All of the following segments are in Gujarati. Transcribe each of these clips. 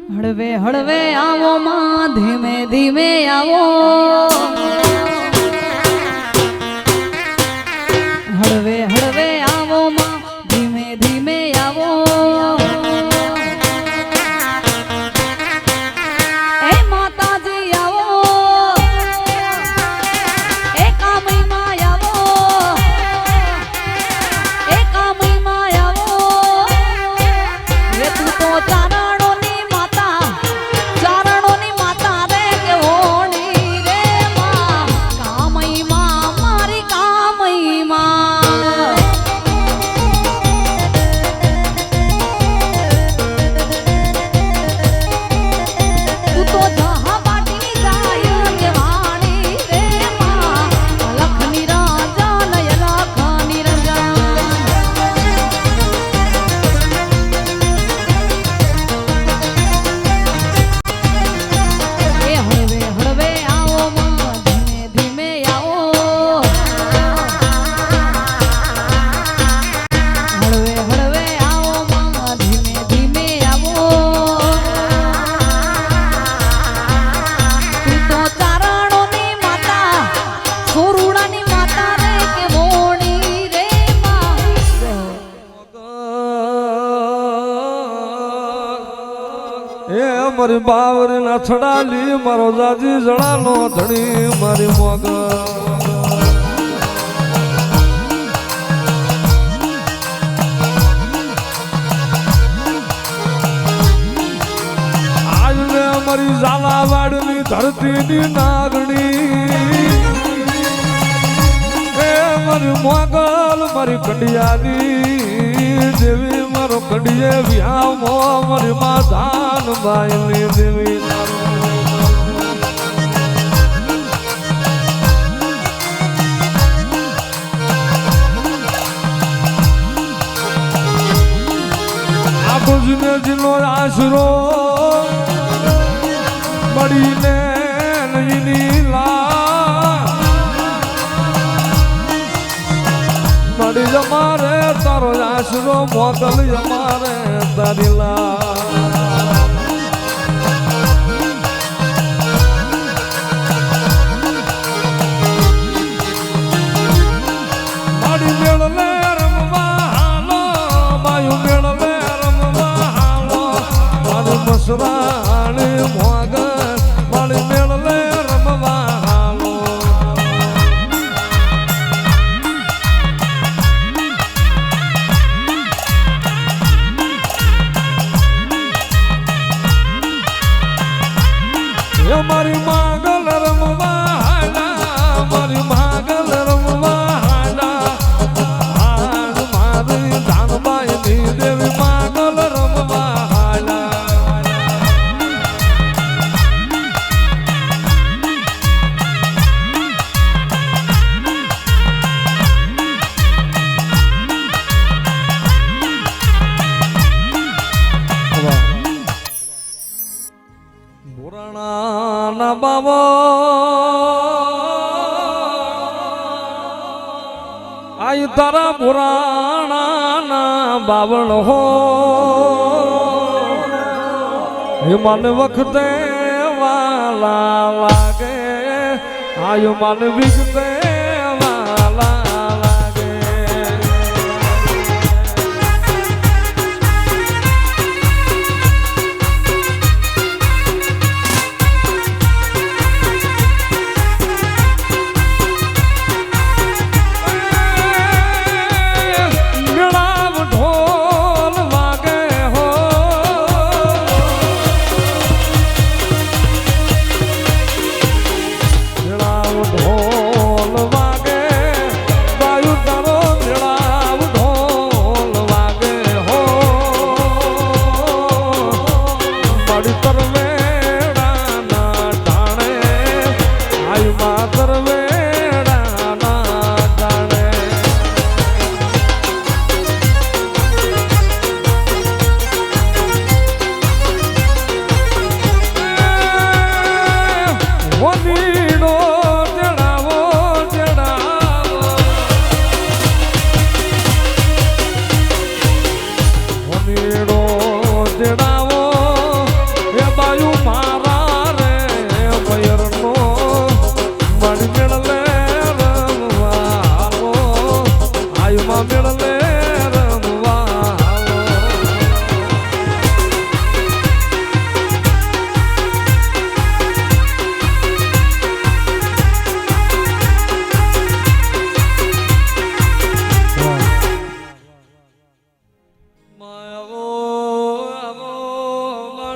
હળવે હળવે આવો માં ધીમે ધીમે આવો હળવે હળવે આવો માં ધીમે ધીમે આવો એ માતાજી આવો એ કામઈ માં આવો એ કામઈ માં આવો એ તું તો ચારણોની માતા ચારણોની માતા રે કેવોની રે માં કામઈ માં મારી કામઈ માં તું તો જહા બાટી જાય કેવાણી રે માં લખની રાજા નય લખની રંજા એ હળવે હળવે આવો માં ધીમે ધીમે આવો હળવે હળવે આવો માં ધીમે ધીમે આવો તું તો ચારણોની માતા સોરુડાની માતા રે કે મોણી રે માં એ મારી બાવરી ના છડાલી મારો જાજી જણાનો ધણી મારી મોગ આજને મારી ઝાલાવાડની ધરતીની નાગણી એ મારી મોગલ મારી કંડિયાની દેવી મારો કંડિયે વ્યામો મારી માધાન બાઈની દેવી આખું જીનો આશરો મળીને મળી જમારે તારો આશરો મોગલ જમારે તારી લા મારી મેળલે રમવા હાલો માયું મેળલે રમવા હાલો મારી મસરાણી મોગલ મારી મેળલે રમવા હાલો મારી માગલ રમવા હાલા મારી માગલ રમવા હાલા હાલ મારી ધાનબાઈ ની દેવી માગલ રમવા હાલા પુરાણા બાબા આઈ તારા પુરાણા બાવળ હો મન વખતે વાલા લાગે આયુ મન વિગતે વાલા લાગે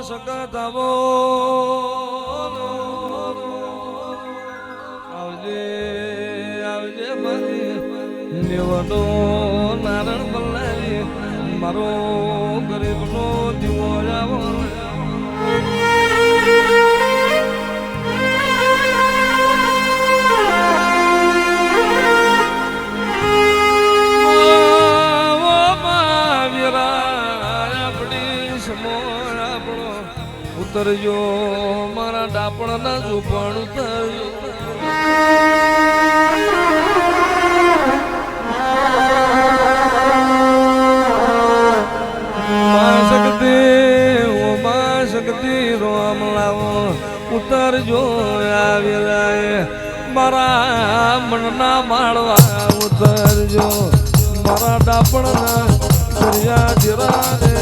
સકત આવો આવજે આવજે મારી લેવાનો નારણ બલ્લારી મારો ગરીબનો દીવો આવો ઉતરજો મારા ડાપણ ના ઝૂપણ ઉતરજો માં શક્તિ રોમ લાવો ઉતરજો આવેલા મારા મનના માળવા ઉતરજો મારા ડાપણ ના દરિયા જીરાને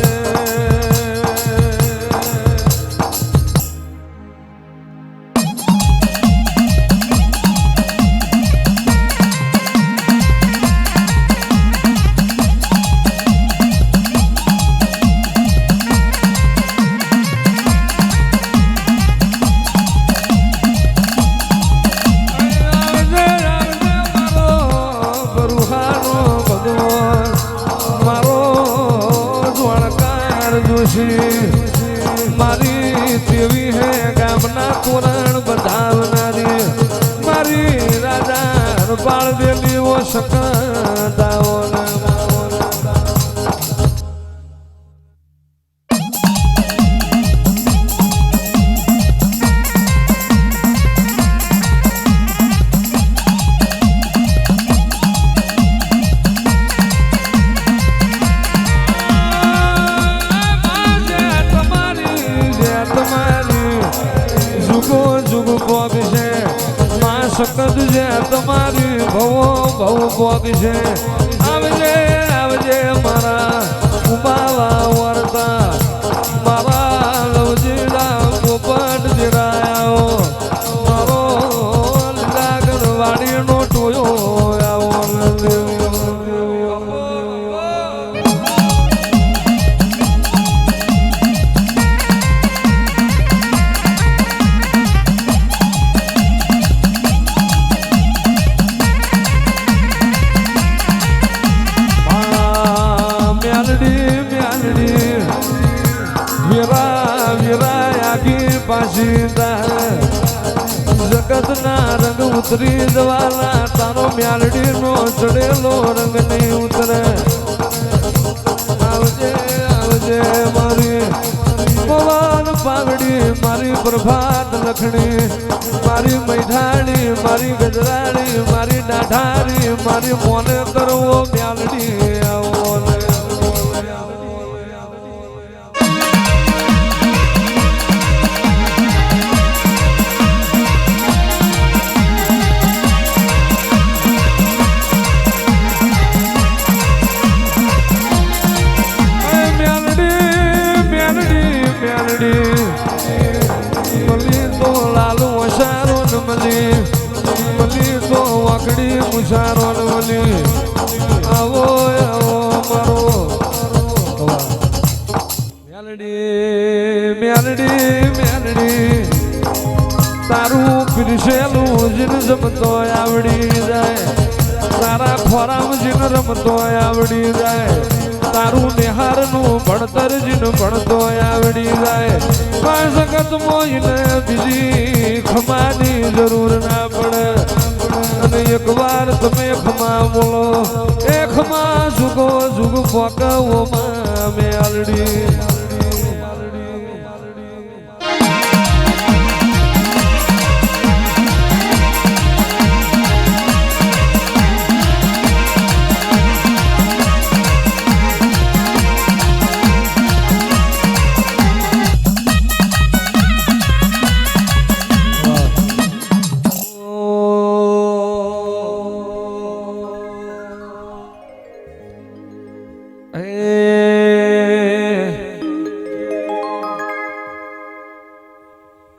મારી દેવી હે ગામના તોરણ બધાવનારી મારી રાજા બાળ દેલી ઓ શકતાઓ સકત છે તમારી ભવો ભવ ભોગ છે આવજે આવજે મારા ઉમાવા વર્તા મારા લવજીડા પોપટ જીરાયો મારો લાગર વાડીનો ટોયો આવો જગત ના રંગ ઉતરી જવાલા તારો મ્યાલડી નો ચડેલો રંગ નહીં ઉતરે આવજે આવજે મારી પવન પાવડી મારી પ્રભાત લખણી મારી મૈઠાણી મારી ગજરાણી મારી દાઢારી મારી મોને કરવો મ્યાલડી આવો મલી તો લાલુ વસારો ન મલી તો વાકડી મુસારો ન મલી આવો આવો મારો મ્યાલડી મ્યાલડી મ્યાલડી તારું પીરસેલું જીન જમતો આવડી જાય તારા ખોરામ જીન રમતો આવડી જાય તારું નિહારનું ભણતર જીન ભણતો આવડી જાય જગત મોઈને બીજી ખમાની જરૂર ના પડે અને એક વાર તમે ખમા બોલો એ ખમા જુગો જુગ ફોકવો માં મેલડી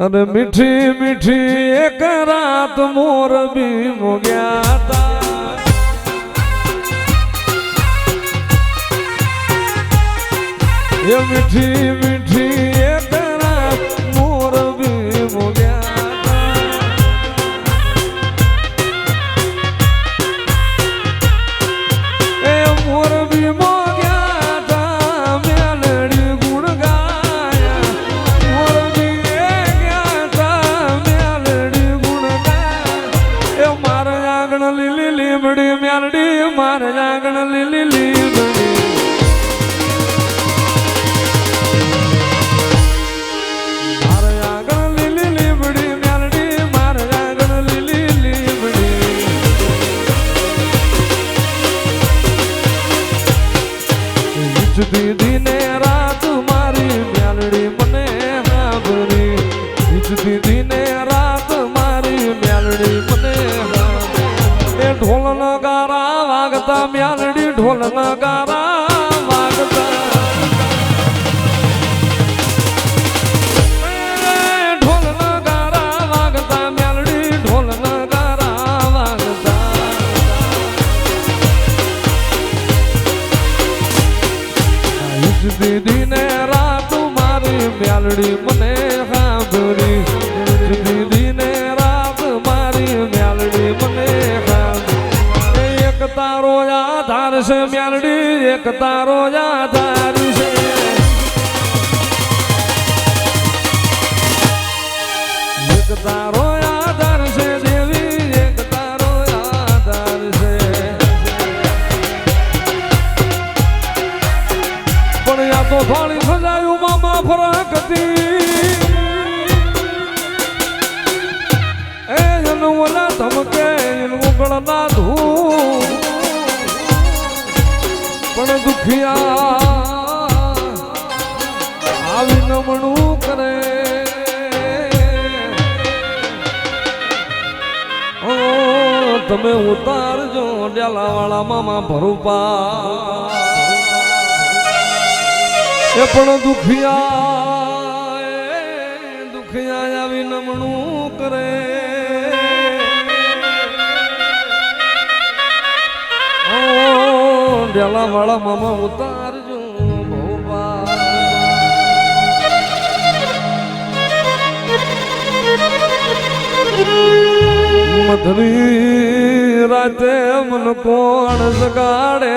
अरे मीठी मीठी एक रात मोर भी मो गया था ये मीठी मीठी एक ઢોલ નગારા વાગતા ઢોલ નગારા વાગતા મેલડી ઢોલ નગારા વાગતા દીદી ને રાત મારી મેલડી મને સાંભળી દીદી ને રાત મારી મેલડી મને સાંભળી એક તારો આધાર છે મેલડી એક તારો આધાર છે એક તારો આધાર છે દેવી એક તારો આધાર છે પણ આ તો થોડી સજાયું મામા ફરક હતી એ જનવલા ધમકે ઉગળના ધૂ પણ દુખિયા આવી નમણું કરે ઓ તમે ઉતારજો ડેલાવાળા મામા ભરૂપા એ પણ દુખિયા આવી નમણું કરે ડેલા વાળા મામા ઉતારજો મધરી રાતે મન કોણ જગાડે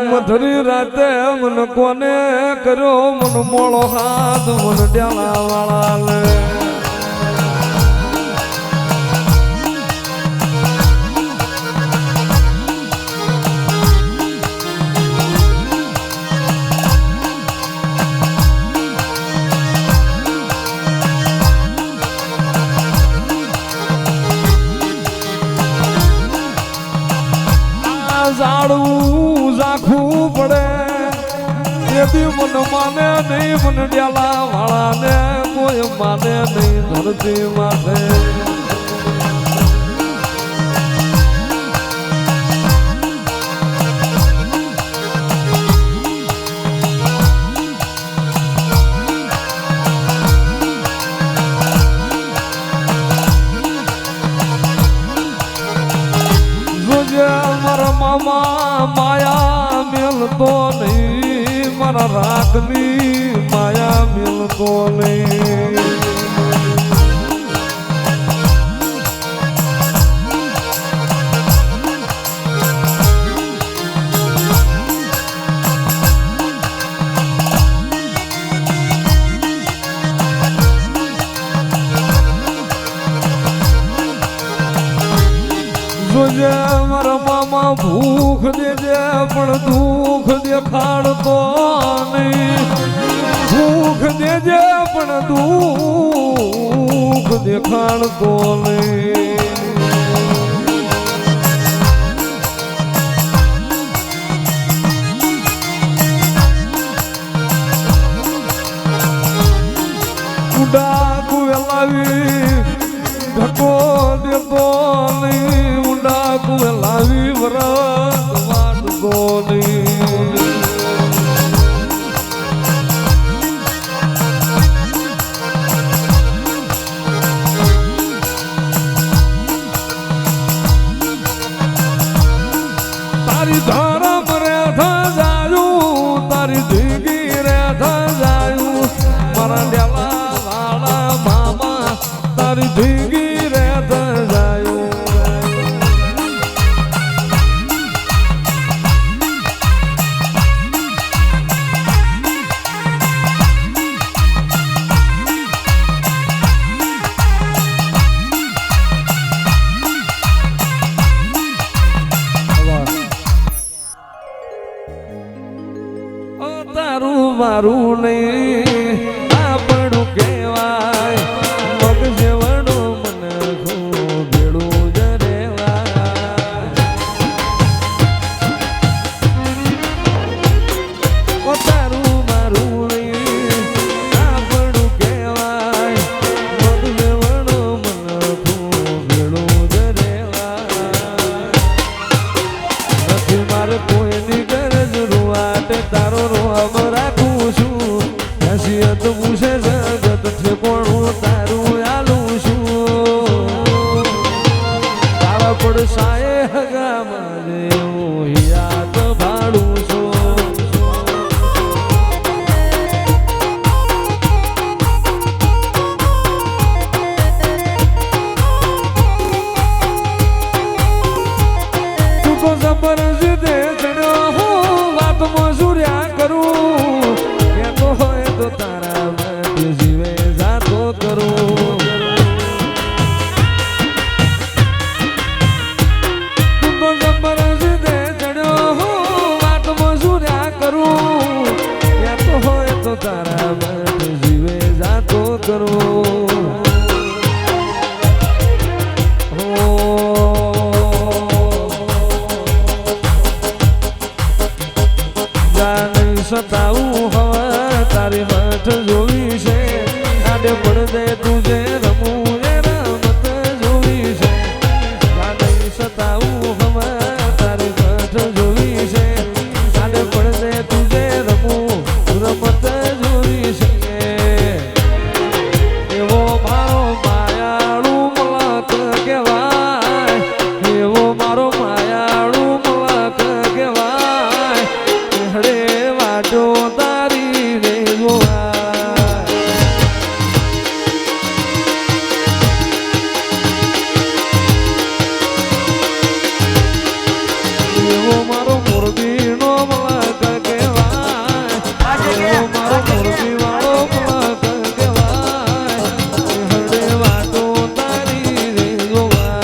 મધરી રાતે મન કોને કર્યો મન મોળો હાથ મન ડેલા વાળા લે ઝાડવું ઝાખવું પડે એથી મન માને નહીં મન ડેલા વાળા ને કોઈ માને નહીં ધરતી માથે મામા માયા મિલતો નહીં મારા રાખની માયા મિલતો નહીં જોજે મારા મામા ભૂખ દેજે પણ દુઃખ દેખાડતો નહીં ભૂખ દેજે પણ દુઃખ દેખાડતો નહીં ઉડાકુ લાવી ધક્કો દેતો નહીં ઉડાકુ લાવી વરત વાટતો નહીં તારી ધરમ રે જાયું તારી ધીગી રે જાયું મારા ડેલા વાળા મામા તારી ધીગી રે જાયું તારું મારું નહીં આપણું કહેવાય મગ જેવડો મને ભેડું જ રેવાય તારું મારું નહીં આપણું કહેવાય મગ જેવડો મને ભેડું જ રેવાય નથી મારે કોઈ તો તારા માટે જીવે જાતો કરું તું તો જબરજસ્ત ચડ્યો હું વાતમાં સુર્યા કરું યા તો હોય તો તારા માટે જીવે જાતો કરું સતાવું હવે તારી મઠ જોવી છે આડે પણ દે તુજે રમવું એ રમત જોવી છે આડે સતાવું હવે તારી મઠ જોવી છે આડે પણ દે તુજે રમવું રમત જોવી છે એવો મારો માયાળુ મલક કહેવાય એવો મારો માયાળુ મલક કહેવાય હડે વાટો તારી રે ગોવા એવો મારો મોરબીનો મલક કહેવાય એવો મારો મોરબી વાળો મલક કહેવાય હડે વાટો તારી રે ગોવા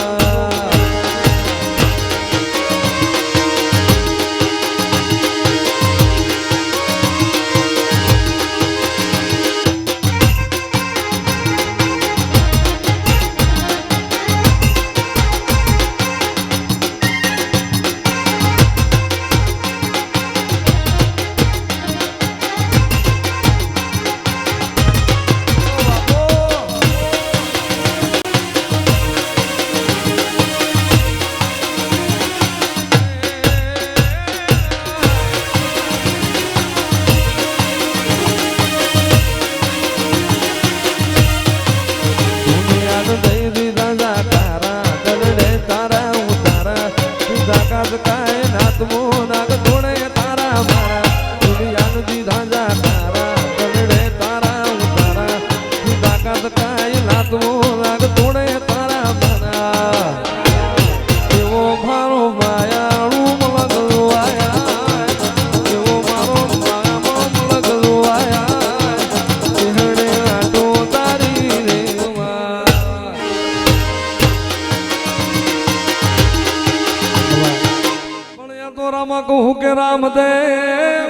કહું કે રામદેવ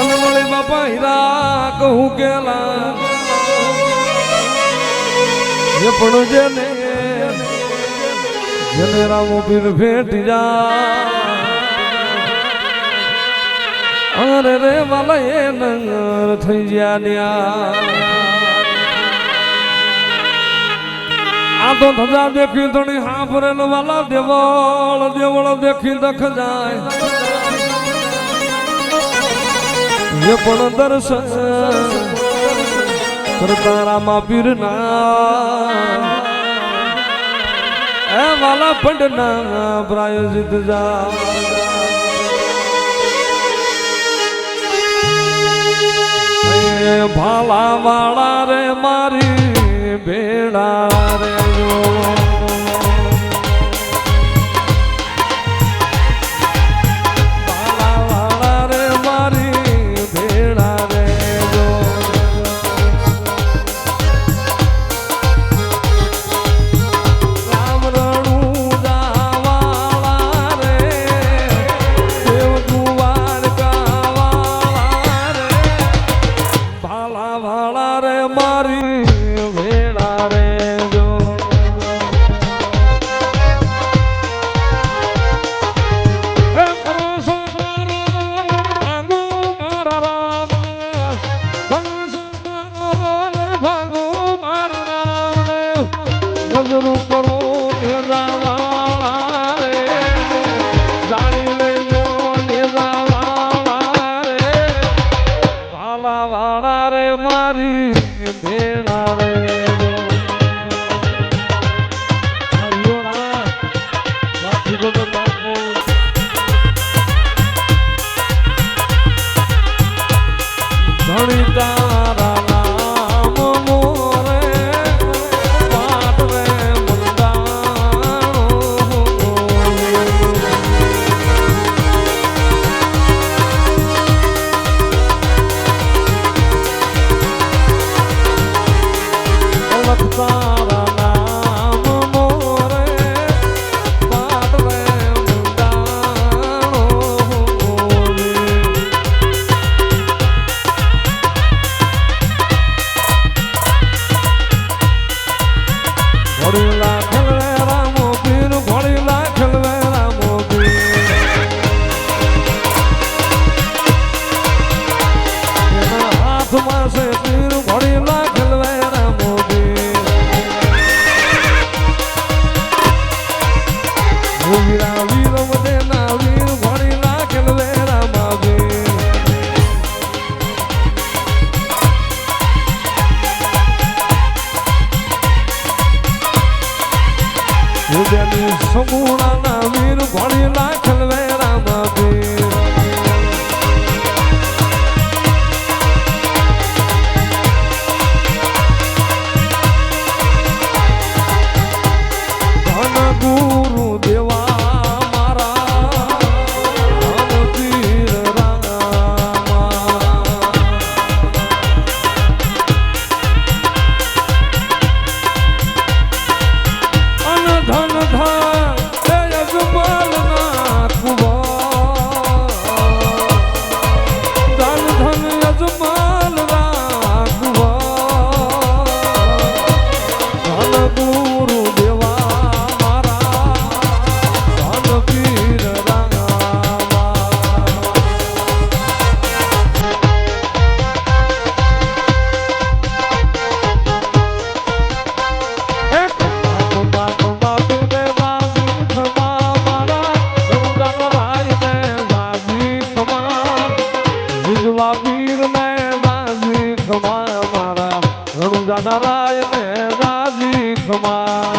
અને વળી બાપા હીરા કહું કે એ પણ જેને રામો પીર ભેટી જા અરે રે વાલા એ નંગર થઈ ગયા આ તો ધજા દેખી ધણી હાફરેલ વાલા દેવળ દેવળ દેખી દખ જાય એ પણ દર્શન કરતા રામા પીરના એ વાલા પંડના પ્રાયોજિત જા ભાલા વાળા રે મારી ભેડા રે ભાલા વાળા રે મારી ભેડા રે રામ રણું જાવાળા રે દેવ દ્વારકા વાળા રે ભાલા વાળા રે મારી ભેડા રે જો નજરું કરો નિરાવાળા રે જાણી લેજો નિરાવાળા રે ભાલા વાળા રે મારી ભેડા રે ધણી તારા નામ મોરે વાત રે મંડાણો હાથમાં છે તીર ઘોડીલા ખલવેરા મોદી વીરા વીર વધેના વીર ઘોડીલા ખલવેરા મોદી ઉદ્યાની સમૂળાના વીર ઘોડીલા ખલવેરા મોદી ગુરુ દેવા મારા ધન પીર રામા અન ધન ધન તે અજમલ ના કુવા ધન ધન અજમલ રાખવા ધન ગુરુ નારાય ને રાજી કમાય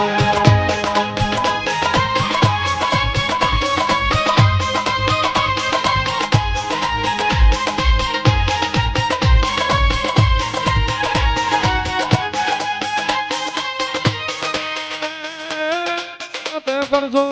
કરજો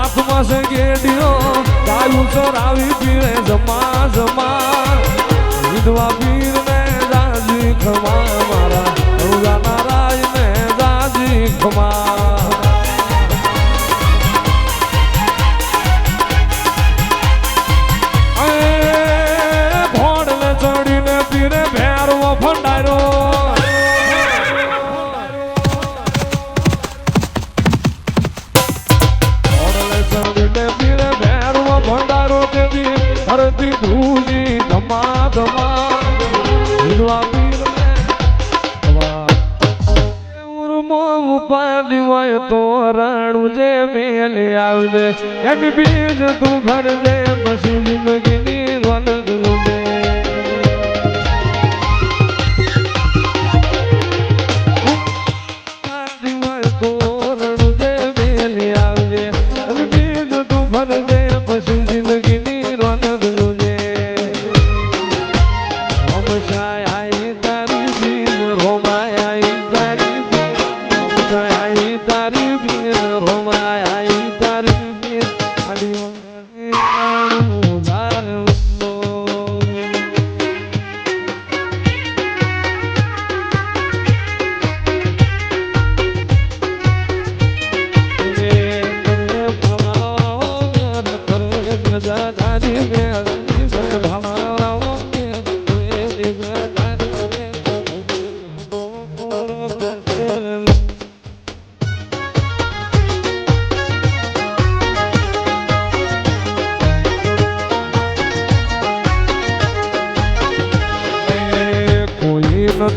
હાથમાં છે ગેડિયો ગાયું ચરાવી પીરે જમા જમા વિધવા પીર ને રાજી ખમા મારા નારાય ને રાજી ખમા ભોડને ચડીને પીરે ભેરવો ફંડારો ધરતી ધૂલી ધમા ધમા વિધવા પીર ઉપાડી હોય તો રાણું જે મેલે આવજે એની બીજ તું ભરજે પછી જિંદગીની રોનક રૂબે ઉપાડી હોય તો રાણું જે મેલે આવજે એની બીજ તું ભરજે પછી જિંદગીની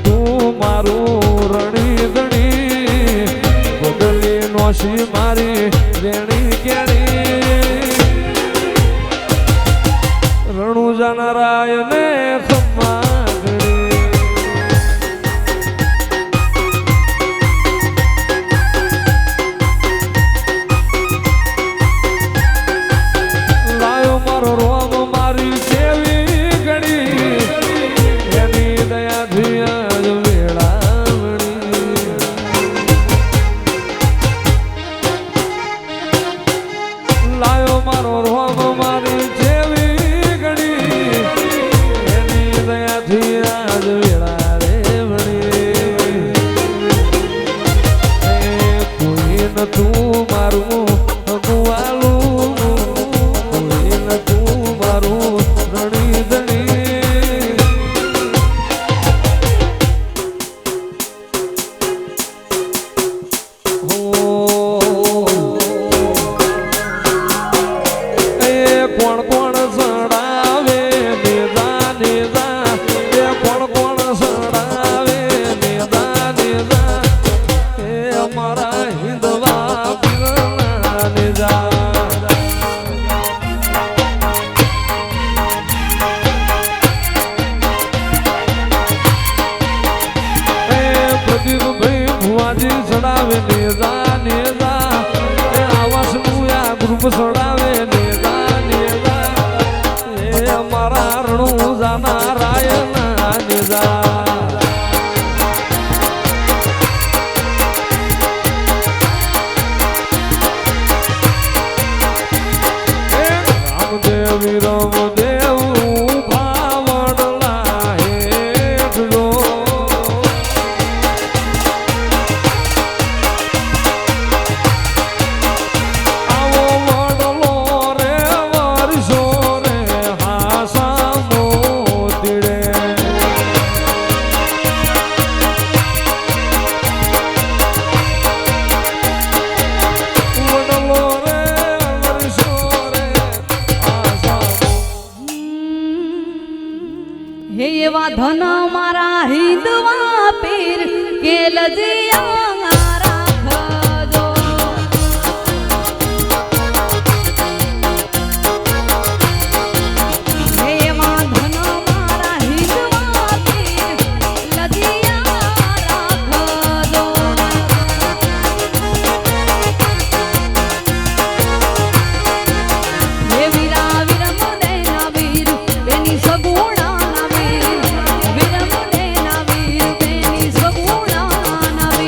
તું મારું રણી ધણી બદલી નોશી મારી રેણી કેણી રણુ જાનારાય ને લાયો મારો રોમ મારી સેવી ગણી એની દયાથી આજ વેળાવણી મારું ગુવાલું એને તું મારું રણી ધણી કોણ કોણ સડાવે નેદા નેદા એ કોણ કોણ સડાવે નેદા નેદા એ અમારા હિંદવા પીરના નેદા એ પ્રદીપભાઈ ભુવાજી સડાવે નેદા નેદા એ આવાસનું આ ગ્રુપ સડાવે નેદા નેદા એ અમારા રણુ જાના રાયના નેદા રામદેવી રામદેવ ભાવડલા હેઠલો આવો વડલો રે વર્ષો રે હાસા મોતીડે વડલો રે વર્ષો રે હાસા હે એવા ધન મારા હિંદવા પીર કે લજિયા રાખજો હે એવા ધન મારા હિંદવા પીર લજિયા રાખજો હે વીરા વિરમ દેના વીર બેની સગુણા ના વીર વિરમ દેના વીર બેની સગુણા ના વીર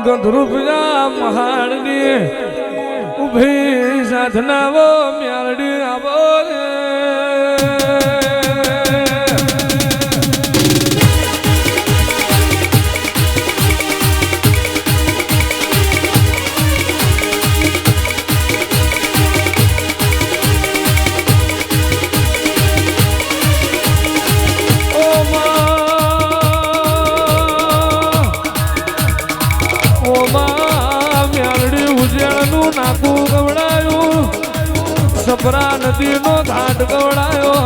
ગંધરૂપિયા મહાડની ઉભી સાધનાવો મ્યાલડી આવો રે નાકું ગવડાયું સપરા નદી નો ઘાટ ગવડાયો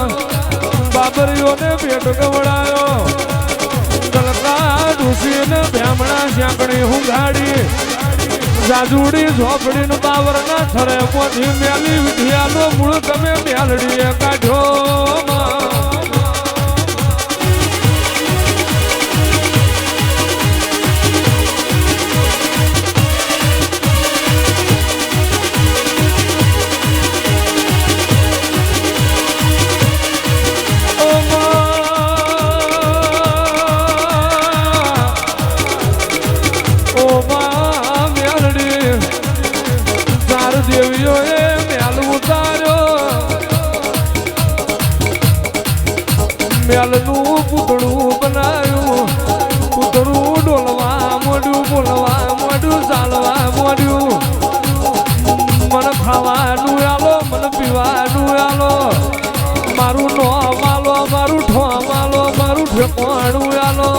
બાબરીઓને પેટ ગવડાયો ગલકા ડૂસીને બ્યામણા શાંકણી હુંગાડી જાજુડી ઝોપડી ને બાવર ના થરે પોથી મેલી વિધિયાનો મૂળ તમે મેલડીએ કાઢ્યો દેવીઓએ મેલ ઉતાર્યો મેલનું પૂતળું બનાવ્યું પૂતળું ડોલવા મોડ્યું બોલવા મોડ્યું ચાલવા મોડ્યું મને ખાવાનું આલો મને પીવાનું આલો મારું નોમ આલો મારું ઠોમ આલો મારું ઠેકોણું આલો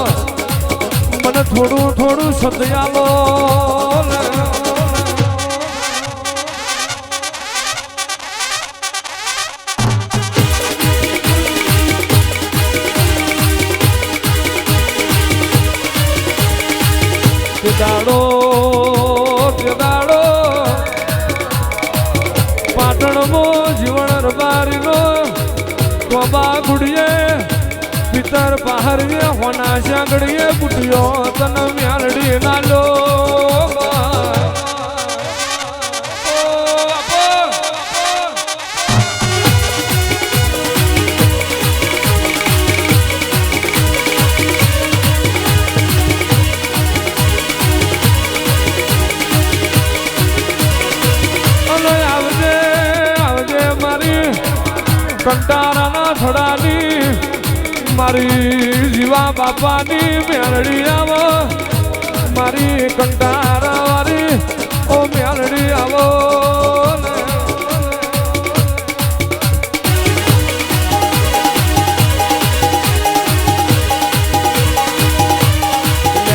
મને થોડું થોડું સદ આલો દાડો પાટણમાં જીવન રબારીનો કોબા ગુડીએ પિતર પહારીએ હોના શાંગડીએ બુટિયો તન મ્યાલડી નાલો કંટારાના થોડાની મારી જીવા બાપાની મેલડી આવો મારી કંટારા વાળી ઓ મેલડી આવો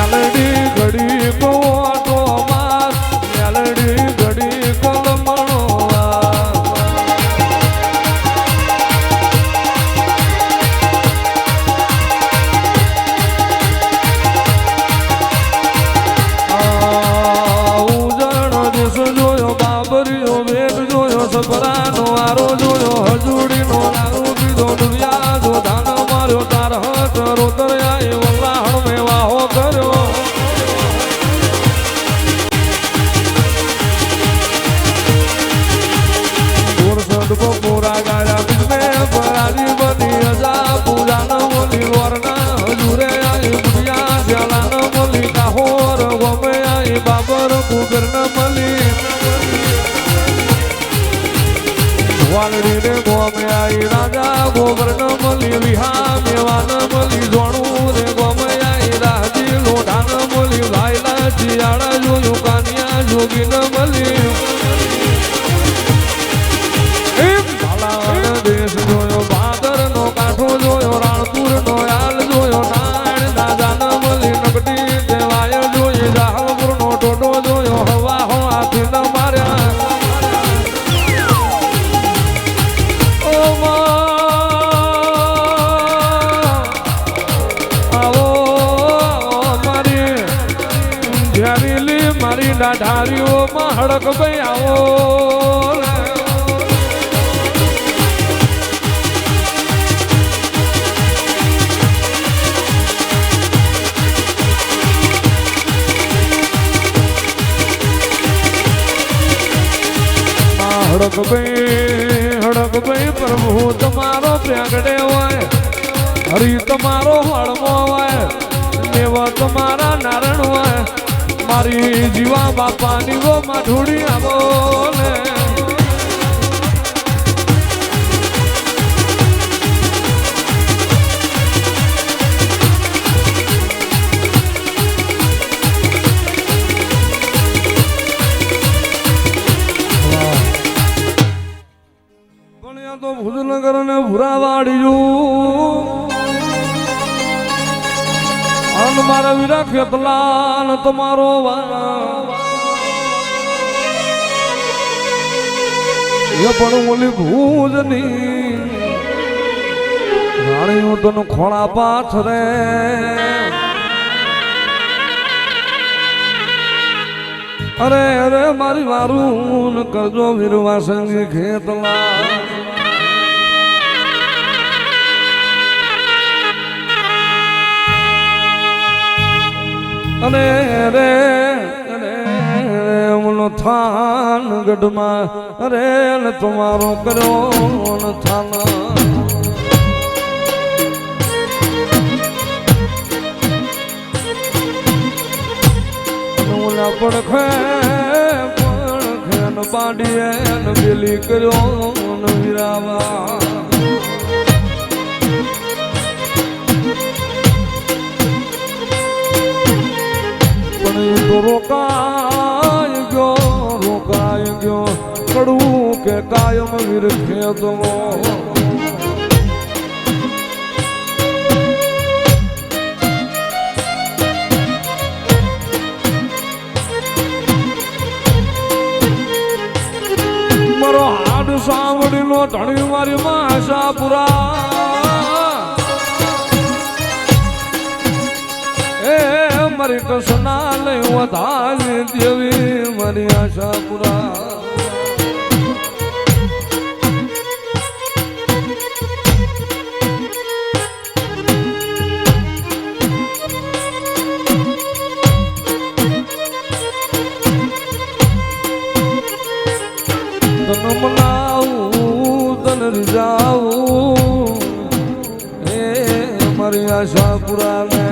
મેલડી ઘડી કોટો માર મેલડી ઘડી કોલમણો સપરાનો આરો જોયો હજુડીનો લારું પીધો દુનિયા જો ધાન માર્યો તાર હટ રોતરિયા એ વલ્લાહણ મેં વાહો કર્યો દૂરસદ બપોરા ગાયા બીજને પરાજી બની અજા પૂજા ન મોલી વરના હજુરે આઈ દુનિયા જ્યાલા ન મોલી કાહોર ગમે આઈ બાબર કુબેર ન મલી વાલડીને ગોમે આઈ રાજા ગોબર ન મળી વિહા મેવા ન મળી જોણું રે ગોમે આઈ રાજી લોઢા ન મળી લાયલા જીયાળા જોયું કાનિયા જોગી ન મળી દેશ જોયો ભાદર નો કાંઠો જોયો રાણપુર નો યાલ જોયો નાણ દાદા ન મળી નકટી દેવાય જોઈ રાહપુર નો ટોટો જોયો હવા હો હાથી ન માર્યા મારી ડાઢારીઓમાં હડક ભાઈ આવો હડક ભાઈ પ્રભુ તમારો પ્યાગડે હોય હરી તમારો હળમો હોય દેવ તમારા નારણ હોય મારી જીવા બાપાની ગો માઠુડી આવો ને તો ભુજનગર ને ભુરાવાડિયું અન મારા વીરા ખેતલાલ તમારો એ પણ ઓલી ભુજની રાણી હું તને ખોળા પાથ રે અરે અરે મારી વારું કરજો વીરવા સંગી ખેતલાલ અને રે ઓલો થાન ગઢમાં અરે ને તમારો કર્યો થાન ઓલા પડખે ને બાંડીએ ને બેલી કર્યો ને વીરાવા રોકાય ગયો કડવું કે કાયમ વિરખે તો મારો હાડ સાંભળીનો ધણી મારી માશાપુરા મારી કસના લઈ વધારે દેવી મારી આશાપુરા તન મનાવું તન રીઝાવું એ મારી આશાપુરા ને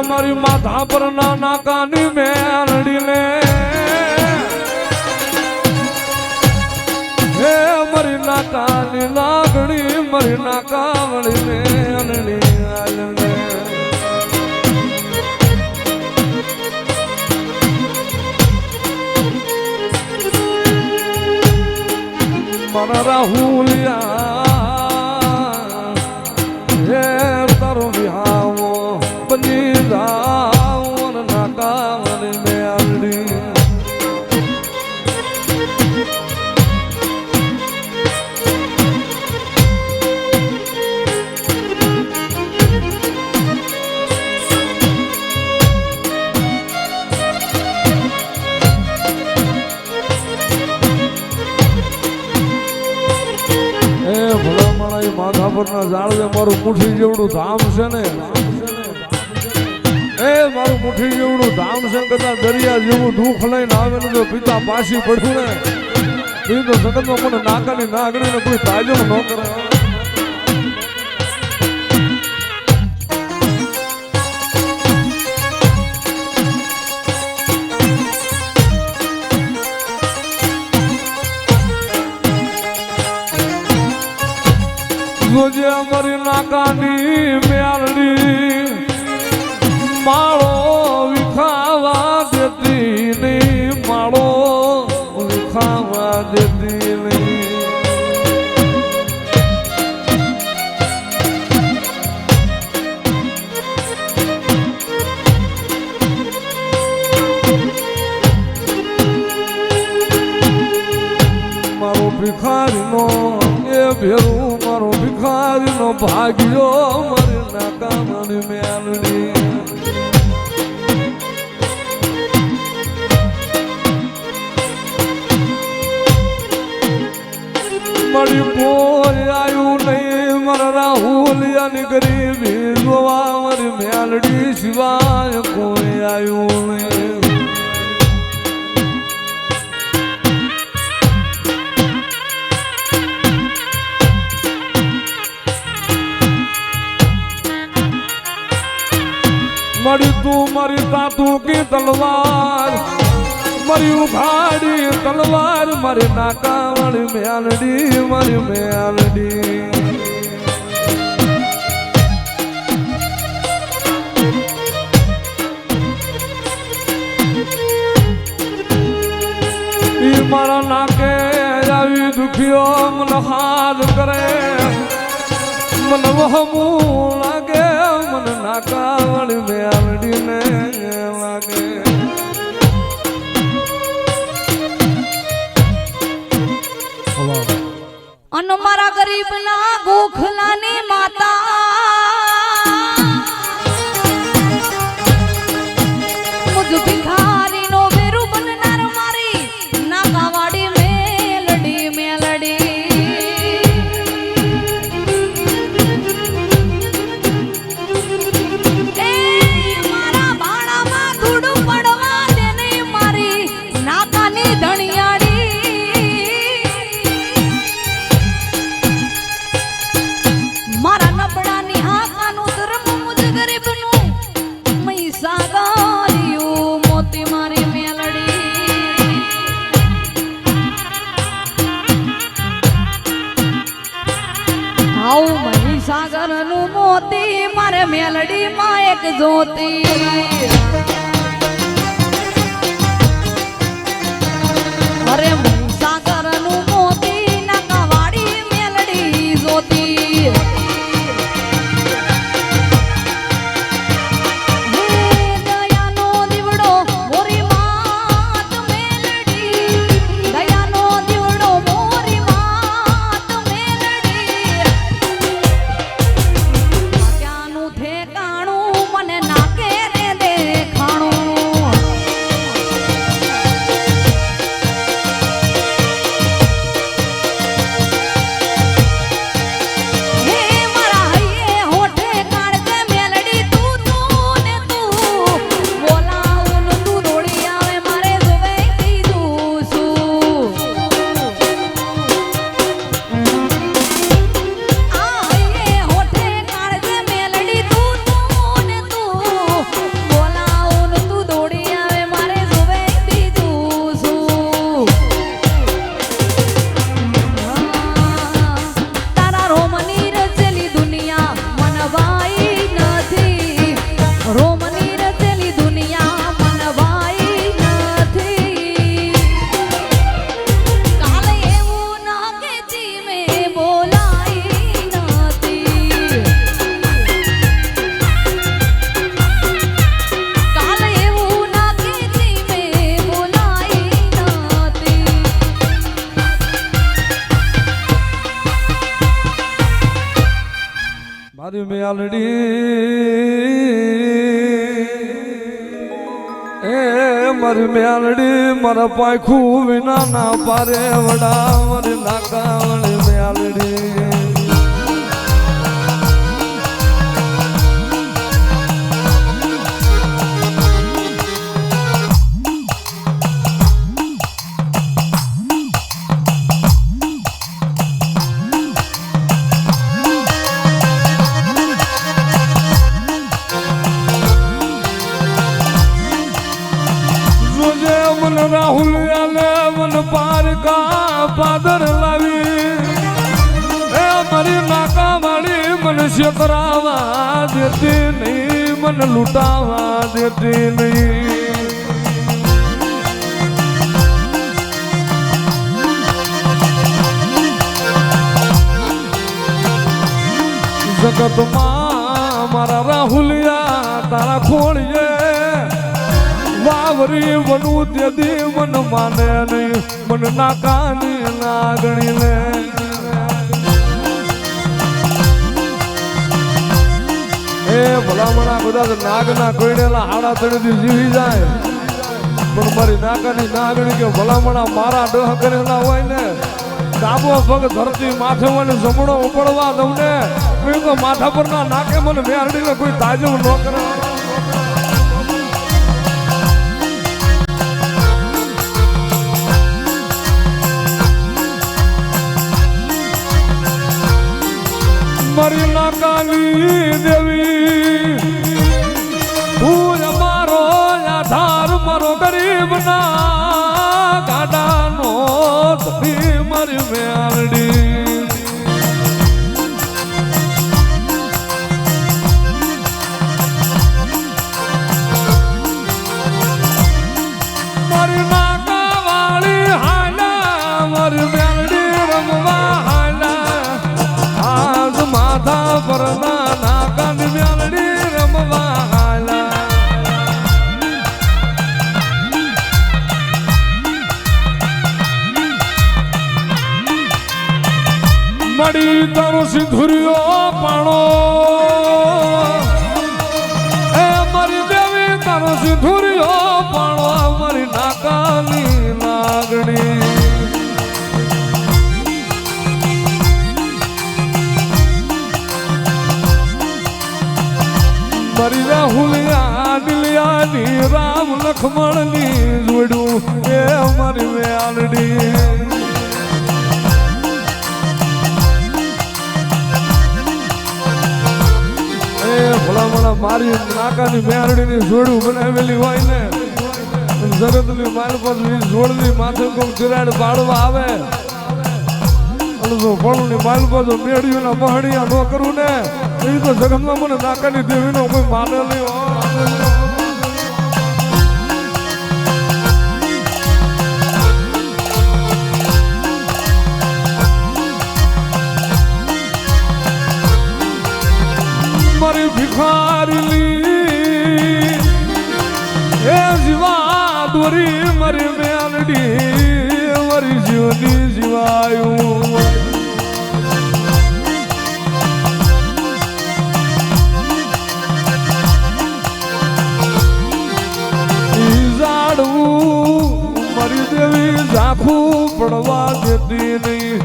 મારી માથા પર નાના કાની મેલડી ને હે મારી નાકાની લાગણી મારી નાકાવળી ને અનડી આલને મારા રાહુલિયા હે તારો વિહાવો બની જાવ નાકાવળી મેલડી માથા પરના ઝાડવે મારું મુઠ્ઠી જેવડું ધામ છે ને એ મારું મુઠ્ઠી જેવડું ધામ છે કદાચ દરિયા જેવું દુઃખ લઈને આવે ને જો પિતા પાછી પડ્યું ને એ તો જગતમાં મને નાકાની નાગણી ને કોઈ તાજમ ન કરે જોજે અમારી નાકાની મેલડી માળો વિખાવા દેતી નહીં માળો વિખાવા દેતી નહીં મારો ભિખારીનો એ ભેરું મારો ભિખારીનો ભાગ્યો મારી નાકાની મેલડી મળી કોઈ આવ્યું નહીં મન રાહુલિયાની ગરીબી જોવા મારી મેલડી સિવાય કોઈ આવ્યું નહીં. મરી તું મારી તાતું કી તલવાર મારી ઉઘાડી તલવાર મારી નાકાવાળી મેલડી મારી મેલડી. ઈ મારા નાકે આવી દુખીઓ મને હાથ કરે મને વહમું લાગે મને નાકાવાળી મેલડી ને લાગે. અન મારા ગરીબ ના ગોખલાની માતા મુજ ભિખારી નો વેરુ બનનાર મારી નાકાવાડી મેલડી મેલડી. એ મારા બાળામાં ધૂળું પડવા દે ને મારી નાકાની ધણિયાળી. મારા નબળાની હાકાનું ધર્મ મુજ ગરીબનું મહીસાગરિયું મોતી મારી મેલડી. આવું મહીસાગરનું મોતી મારે મેલડી માં એક જ્યોતિ. અરે મહીસાગરનું મોતી નાકાવાડી મેલડી જ્યોતિ. મારી મેલડી એ મારી મેલડી મારા પાખું વિના ના પારે વડા મારી નાકાવાળી મેલડી. રાહુલ આલે મન પાર કા પાદર લાવી એ મારી નાકા વાળી મન શેકરાવા દેતી નહીં મન લૂંટાવા દેતી નહીં. જગતમાં મારા રાહુલિયા તારા ખોળીએ વાવરી વનુ તેદી મન માને નહીં મન નાકાની નાગણી લે. એ ભલામણા બધા નાગના કોઈડેલા હાડા તળેથી જીવી જાય પણ મારી નાકાની નાગણી કે ભલામણા મારા ડહ કરેલા હોય ને ડાબો પગ ધરતી માથે મને જમણો ઉપડવા દઉં ને મેં તો માથા પર ના નાકે મને મેરડીને કોઈ તાજબ ન કરે. મારી નાકાની દેવી તું અમારો આધાર મારો ગરીબ ના ગાડાનો ધણી મારી મેરડી. મારી નાકા વાળી હાલા મારી મેરડી રમવા હાલા આજ માથા પર નાકાની મેરડી રમવા હાલા. મળી તારો સિંધુરિયો પાણો એ મારી દેવી તારો સિંધુરિયો પાણો મારી નાકાની લાગણી. મારી રાહુલિયા દિલિયાની રામ લખમણની જોડું એ મારી વેલડી. ભલા મારી નાકાની મેરડીની જોડું બનાવેલી હોય ને જગતની માલપત જોડની માથે કોઈ ચિરાડ પાડવા આવે ફળની માલપત મેળીઓના મહડિયા ન કરું ને એ તો જગતમાં મને નાકાની દેવીનો કોઈ માને નહીં હોય. મારી ભિખારીલી એ જીવા દોરી મારી મેલડી મારી જીવની જીવાયું. ઝાડવું મારી દેવી ઝાખું પડવા દેતી નહીં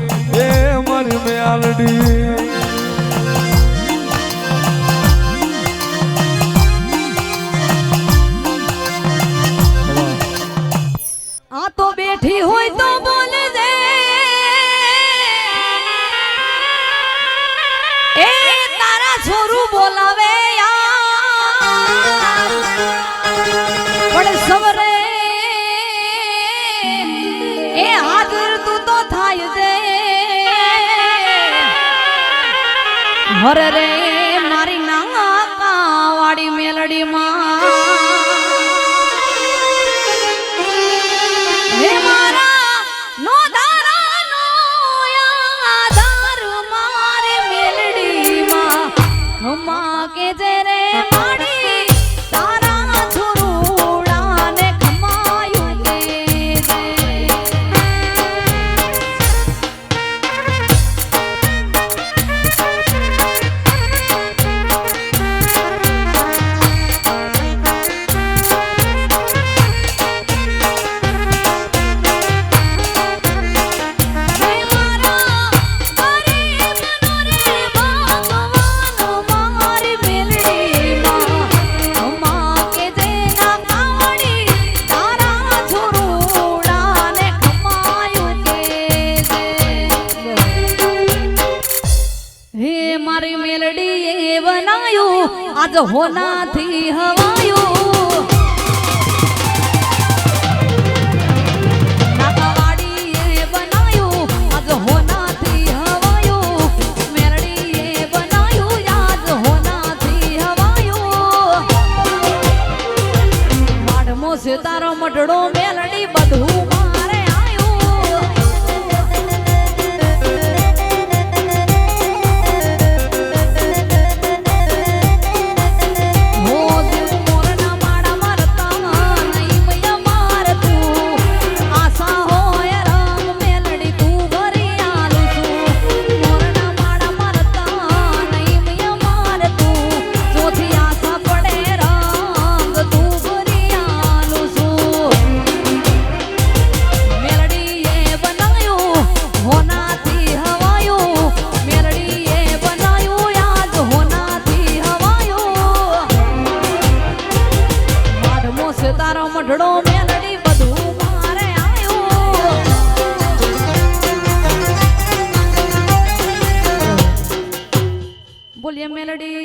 એ મારી મેલડી. તો બેઠી હોય તો બોલે દે એ તારા છોરું બોલાવે પણ સવરે એ હાજર તું તો થાય દે હરે રે મારી નાકા વાળી મેલડી માં આજ હોનાથી હવાયું નાકાવાડીએ બનાયું આજ હોનાથી હવાયું મેરડીએ બનાયું આજ હોનાથી હવાયું માઢમો છે તારો મઢડો મેલડી બધું મારે મોરના તારો મઢડો મેલડી બધું મારે આવ્યું બોલીએ મેલડી